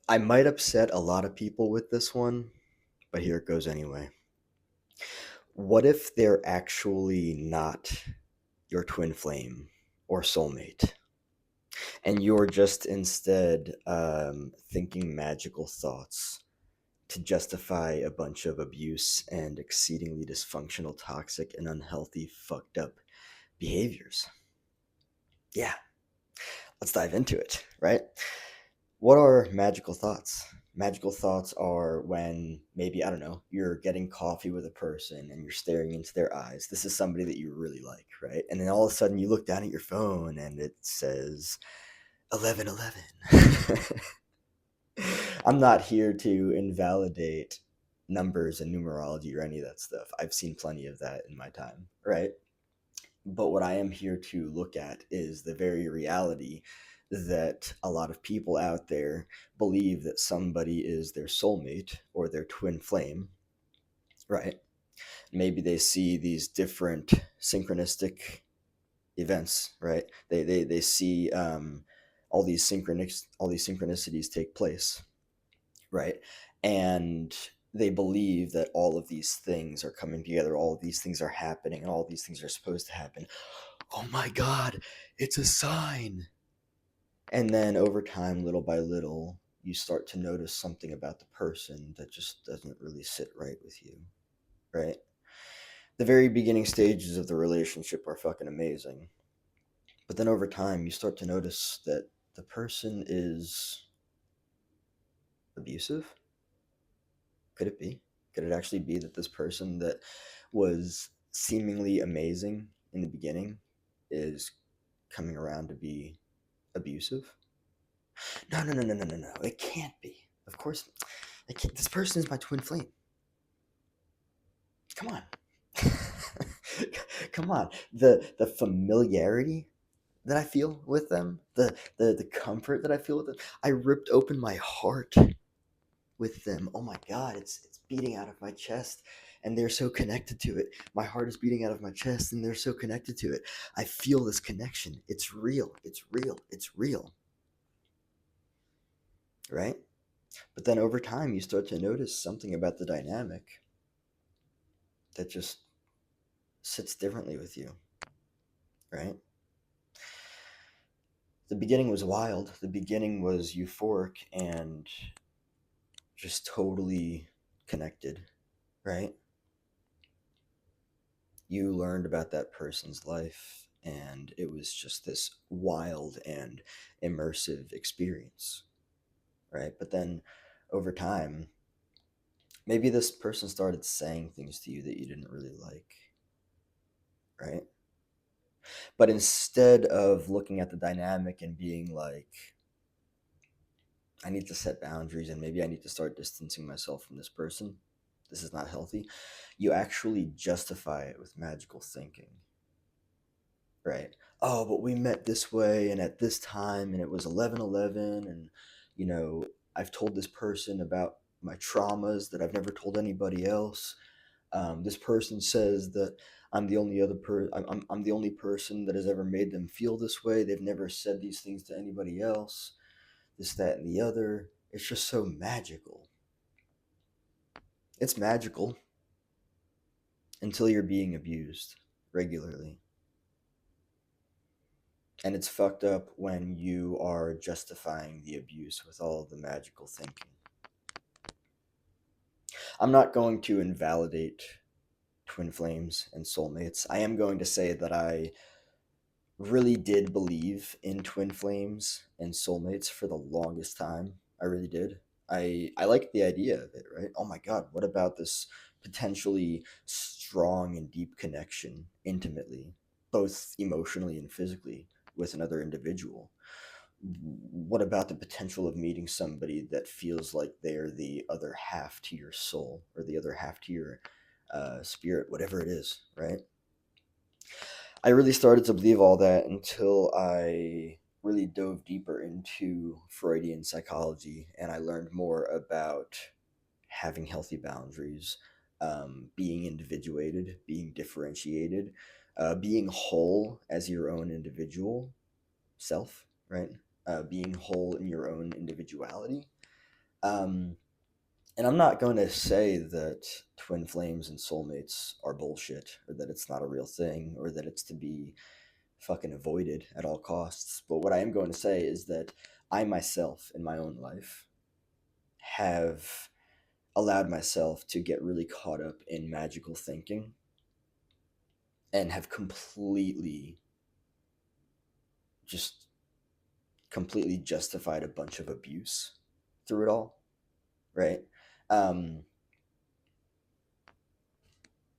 I might upset a lot of people with this one, but here it goes anyway. What if they're actually not your twin flame or soulmate, and you're just instead thinking magical thoughts to justify a bunch of abuse and exceedingly dysfunctional, toxic, and unhealthy, fucked up behaviors? Yeah, let's dive into it, right? What are magical thoughts? Magical thoughts are when maybe, I don't know, you're getting coffee with a person and you're staring into their eyes. This is somebody that you really like, right? And then all of a sudden you look down at your phone and it says 11:11. I'm not here to invalidate numbers and numerology or any of that stuff. I've seen plenty of that in my time, right? But what I am here to look at is the very reality that a lot of people out there believe that somebody is their soulmate or their twin flame, right? Maybe they see these different synchronistic events, right? They see all these synchronicities take place, right? And they believe that all of these things are coming together, all of these things are happening, and all of these things are supposed to happen. Oh my God, it's a sign. And then over time, little by little, you start to notice something about the person that just doesn't really sit right with you, right? The very beginning stages of the relationship are fucking amazing. But then over time, you start to notice that the person is abusive. Could it be? Could it actually be that this person that was seemingly amazing in the beginning is coming around to be abusive? No, no, no, no, no, no, no. It can't be. Of course, it can't. This person is my twin flame. Come on. Come on. The familiarity that I feel with them, the comfort that I feel with them. I ripped open my heart with them. Oh my God, it's beating out of my chest, and they're so connected to it. My heart is beating out of my chest, and they're so connected to it. I feel this connection. It's real. It's real. It's real. Right? But then over time, you start to notice something about the dynamic that just sits differently with you. Right? The beginning was wild. The beginning was euphoric and just totally connected. Right? You learned about that person's life, and it was just this wild and immersive experience, right? But then over time, maybe this person started saying things to you that you didn't really like, right? But instead of looking at the dynamic and being like, I need to set boundaries and maybe I need to start distancing myself from this person, this is not healthy, you actually justify it with magical thinking. Right. Oh, but we met this way and at this time and it was 11:11, and you know, I've told this person about my traumas that I've never told anybody else. This person says that I'm the only person that has ever made them feel this way. They've never said these things to anybody else. This, that, and the other. It's just so magical. It's magical until you're being abused regularly. And it's fucked up when you are justifying the abuse with all of the magical thinking. I'm not going to invalidate twin flames and soulmates. I am going to say that I really did believe in twin flames and soulmates for the longest time. I really did. I liked the idea of it, right? Oh my God, what about this potentially strong and deep connection intimately, both emotionally and physically, with another individual? What about the potential of meeting somebody that feels like they're the other half to your soul or the other half to your spirit, whatever it is, right? I really started to believe all that until I really dove deeper into Freudian psychology and I learned more about having healthy boundaries, being individuated, being differentiated, being whole as your own individual self, right? Being whole in your own individuality. Um, and I'm not going to say that twin flames and soulmates are bullshit, or that it's not a real thing, or that it's to be fucking avoided at all costs. But what I am going to say is that I myself, in my own life, have allowed myself to get really caught up in magical thinking and have just completely justified a bunch of abuse through it all, right? Um,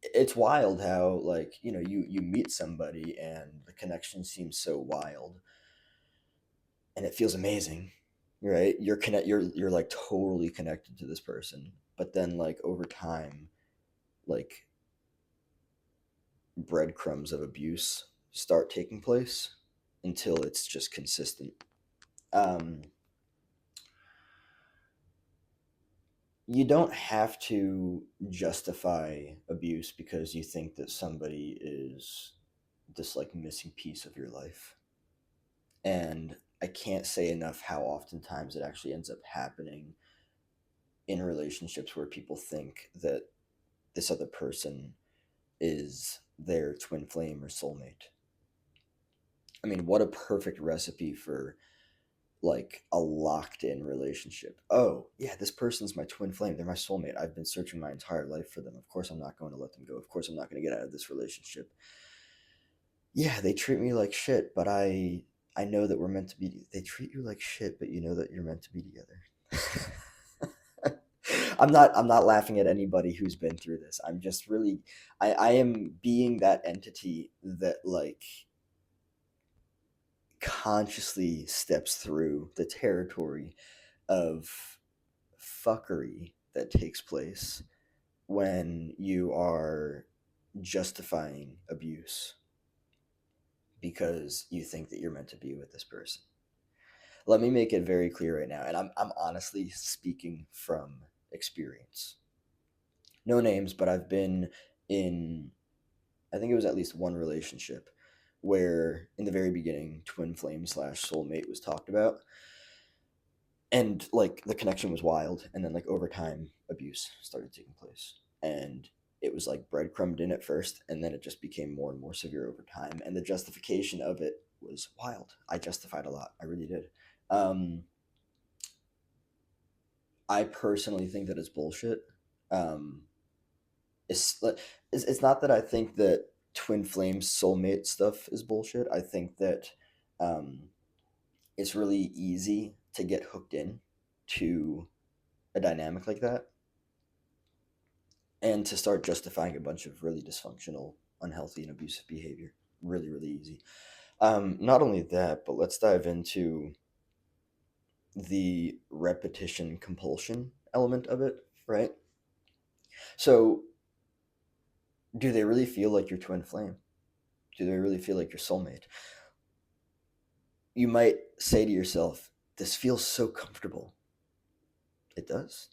it's wild how, like, you meet somebody and the connection seems so wild and it feels amazing, right? You're like totally connected to this person, but then like over time, like breadcrumbs of abuse start taking place until it's just consistent. um you don't have to justify abuse because you think that somebody is this like missing piece of your life. And I can't say enough how oftentimes it actually ends up happening in relationships where people think that this other person is their twin flame or soulmate. I mean, what a perfect recipe for like a locked in relationship. Oh, yeah, this person's my twin flame. They're my soulmate. I've been searching my entire life for them. Of course, I'm not going to let them go. Of course, I'm not going to get out of this relationship. Yeah, they treat me like shit, but I know that we're meant to be. They treat you like shit, but you know that you're meant to be together. I'm not laughing at anybody who's been through this. I'm just really I am being that entity that like consciously steps through the territory of fuckery that takes place when you are justifying abuse because you think that you're meant to be with this person. Let me make it very clear right now, and I'm honestly speaking from experience. No names, but I've been in, I think it was at least one relationship where in the very beginning, twin flame slash soulmate was talked about. And like the connection was wild. And then like over time, abuse started taking place. And it was like breadcrumbed in at first, and then it just became more and more severe over time. And the justification of it was wild. I justified a lot. I really did. Um, I personally think that it's bullshit. Um, it's not that I think that twin flame soulmate stuff is bullshit. I think that um, it's really easy to get hooked in to a dynamic like that and to start justifying a bunch of really dysfunctional, unhealthy, and abusive behavior. Really, really easy. Not only that, but let's dive into the repetition compulsion element of it, right? So, do they really feel like your twin flame? Do they really feel like your soulmate? You might say to yourself, this feels so comfortable. It does.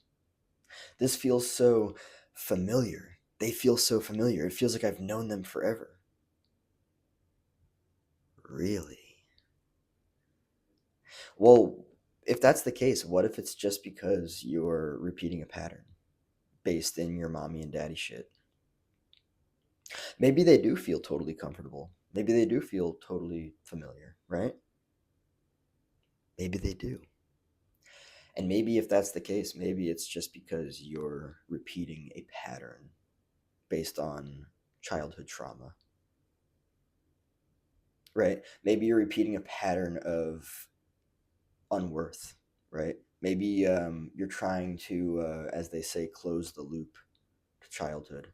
This feels so familiar. They feel so familiar. It feels like I've known them forever. Really? Well, if that's the case, what if it's just because you're repeating a pattern based in your mommy and daddy shit? Maybe they do feel totally comfortable. Maybe they do feel totally familiar, right? Maybe they do. And maybe if that's the case, maybe it's just because you're repeating a pattern based on childhood trauma, right? Maybe you're repeating a pattern of unworth, right? Maybe you're trying to, as they say, close the loop to childhood,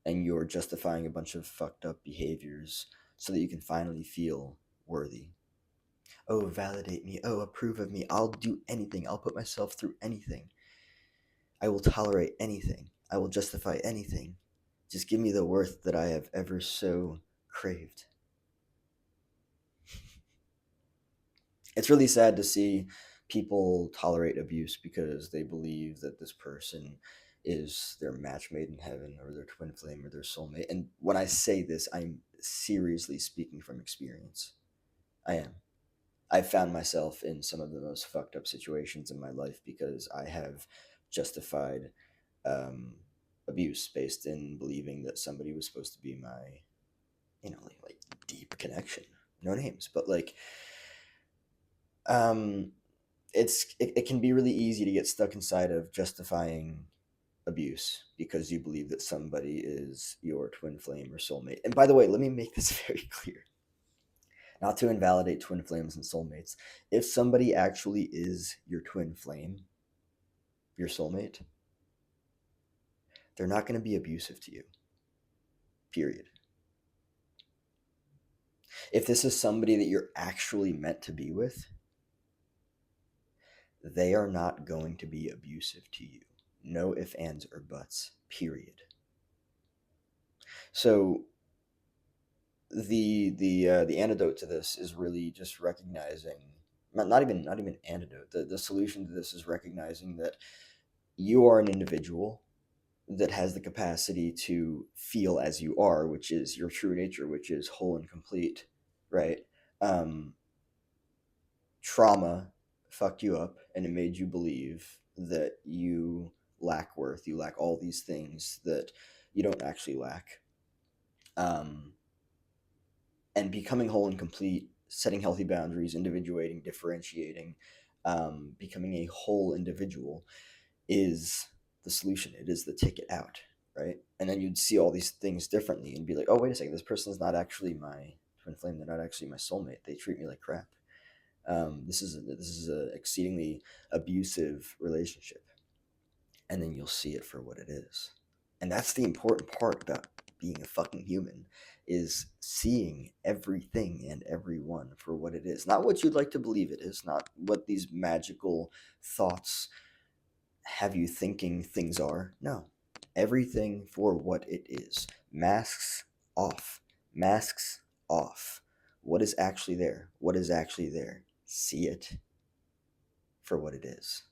and you're justifying a bunch of fucked up behaviors so that you can finally feel worthy. Oh, validate me. Oh, approve of me. I'll do anything. I'll put myself through anything. I will tolerate anything. I will justify anything. Just give me the worth that I have ever so craved. It's really sad to see people tolerate abuse because they believe that this person is their match made in heaven or their twin flame or their soulmate. And when I say this, I'm seriously speaking from experience. I am. I found myself in some of the most fucked up situations in my life because I have justified um, abuse based in believing that somebody was supposed to be my, like deep connection. No names, but like, um, it can be really easy to get stuck inside of justifying abuse because you believe that somebody is your twin flame or soulmate. And by the way, let me make this very clear. Not to invalidate twin flames and soulmates. If somebody actually is your twin flame, your soulmate, they're not going to be abusive to you. Period. If this is somebody that you're actually meant to be with, they are not going to be abusive to you. No ifs, ands, or buts. Period. So the antidote to this is really just recognizing, not even antidote. The solution to this is recognizing that you are an individual that has the capacity to feel as you are, which is your true nature, which is whole and complete, right? Um, Trauma fucked you up and it made you believe that you lack worth, you lack all these things that you don't actually lack. Um, and becoming whole and complete, setting healthy boundaries, individuating, differentiating, becoming a whole individual is the solution. It is the ticket out, right? And then you'd see all these things differently and be like, oh, wait a second, this person's not actually my twin flame. They're not actually my soulmate. They treat me like crap. This is a exceedingly abusive relationship, and then you'll see it for what it is. And that's the important part about being a fucking human, is seeing everything and everyone for what it is. Not what you'd like to believe it is, not what these magical thoughts have you thinking things are. No. Everything for what it is. Masks off. Masks off. What is actually there? What is actually there? See it for what it is.